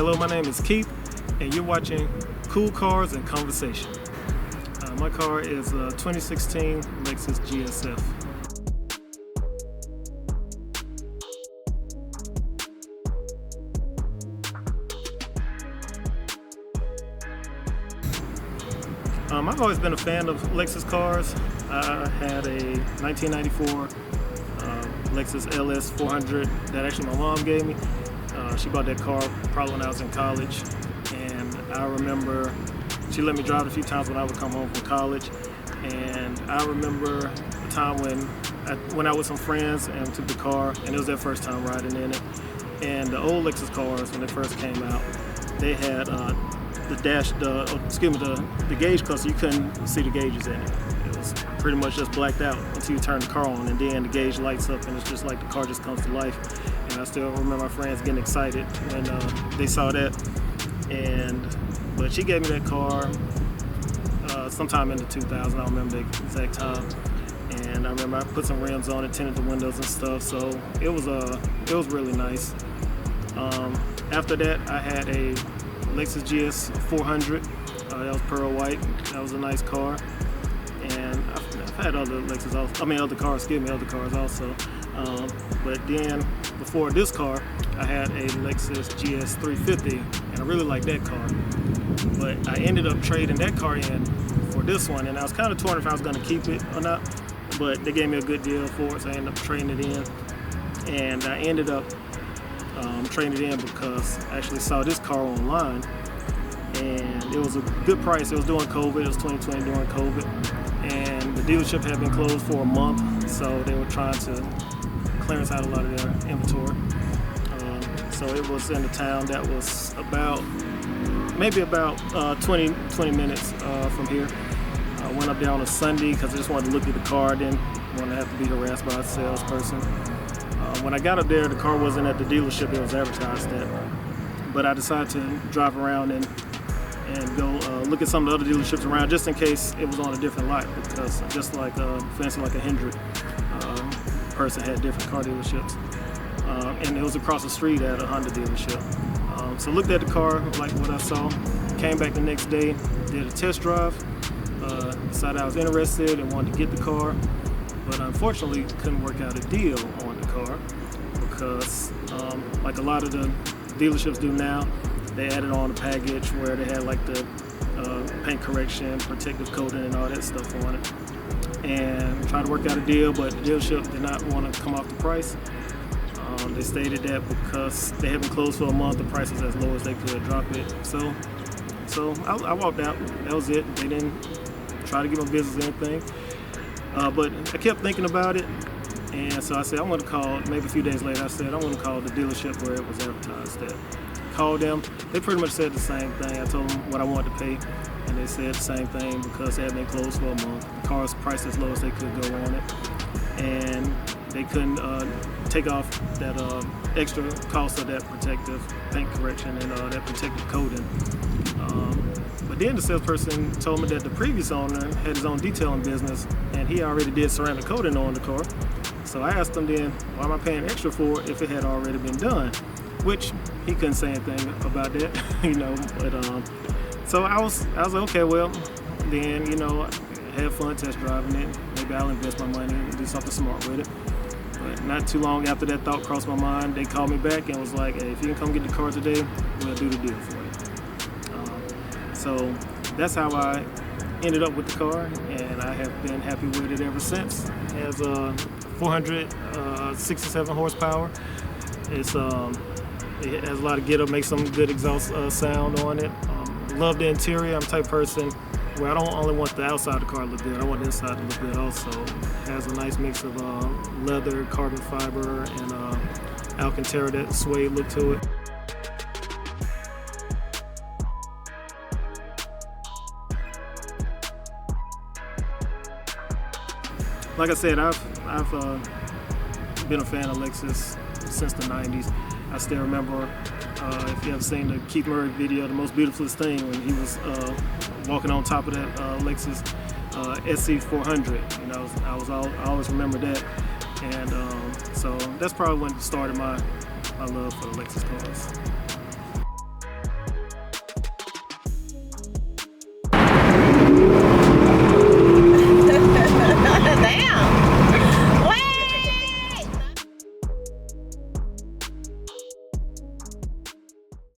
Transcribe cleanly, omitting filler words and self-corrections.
Hello, my name is Keith, and you're watching Cool Cars and Conversation. My car is a 2016 Lexus GSF. I've always been a fan of Lexus cars. I had a 1994 Lexus LS 400 that actually my mom gave me. She bought that car probably when I was in college, and I remember she let me drive it a few times when I would come home from college. And I remember the time when I was with some friends and took the car, and it was their first time riding in it. And the old Lexus cars, when they first came out, they had the gauge cluster. You couldn't see the gauges in it. It was pretty much just blacked out until you turn the car on, and then the gauge lights up, and it's just like the car just comes to life. And I still remember my friends getting excited when they saw that. But she gave me that car sometime in the 2000s. I don't remember the exact time. And I remember I put some rims on it, tinted the windows and stuff. So it was really nice. After that, I had a Lexus GS 400. That was pearl white. That was a nice car. And I've had other other cars also. But then before this car, I had a Lexus GS 350, and I really liked that car. But I ended up trading that car in for this one, and I was kind of torn if I was going to keep it or not. But they gave me a good deal for it, so I ended up trading it in. And I ended up trading it in because I actually saw this car online, and it was a good price. It was during COVID. It was 2020 during COVID, and the dealership had been closed for a month, so they were trying to clearance out a lot of their inventory. So it was in a town that was maybe about 20 minutes from here. I went up there on a Sunday because I just wanted to look at the car. I didn't want to have to be harassed by a salesperson. When I got up there, the car wasn't at the dealership it was advertised at. But I decided to drive around and go look at some of the other dealerships around just in case it was on a different lot, because just like, for instance, like a Hendrick person had different car dealerships. And it was across the street at a Honda dealership. So looked at the car, liked what I saw, came back the next day, did a test drive, decided I was interested and wanted to get the car, but unfortunately couldn't work out a deal on the car because like a lot of the dealerships do now, they added on a package where they had like the paint correction, protective coating and all that stuff on it, and tried to work out a deal, but the dealership did not want to come off the price. They stated that because they had been closed for a month, the price was as low as they could drop it. So I walked out. That was it. They didn't try to give my business anything. But I kept thinking about it, and so I said, I'm going to call, maybe a few days later, I said, I'm going to call the dealership where it was advertised at. Called them. They pretty much said the same thing. I told them what I wanted to pay, and they said the same thing because they had been closed for a month. The car was priced as low as they could go on it, and they couldn't take off that extra cost of that protective paint correction and that protective coating. But then the salesperson told me that the previous owner had his own detailing business, and he already did ceramic coating on the car. So I asked him then, why am I paying extra for it if it had already been done? Which he couldn't say anything about that, But so I was like, okay, well, then have fun test driving it. Maybe I'll invest my money and do something smart with it. But not too long after that thought crossed my mind, they called me back and was like, hey, if you can come get the car today, we'll do the deal for you. So that's how I ended up with the car, and I have been happy with it ever since. It has 467 horsepower. It has a lot of get-up, makes some good exhaust sound on it. Love the interior. I'm the type of person where I don't only want the outside of the car to look good, I want the inside to look good also. It has a nice mix of leather, carbon fiber, and Alcantara, that suede look to it. Like I said, I've been a fan of Lexus since the 90s. I still remember, if you have seen the Keith Murray video, The Most Beautifulest Thing, when he was walking on top of that Lexus SC400. I always remember that. And so that's probably when started my love for the Lexus cars.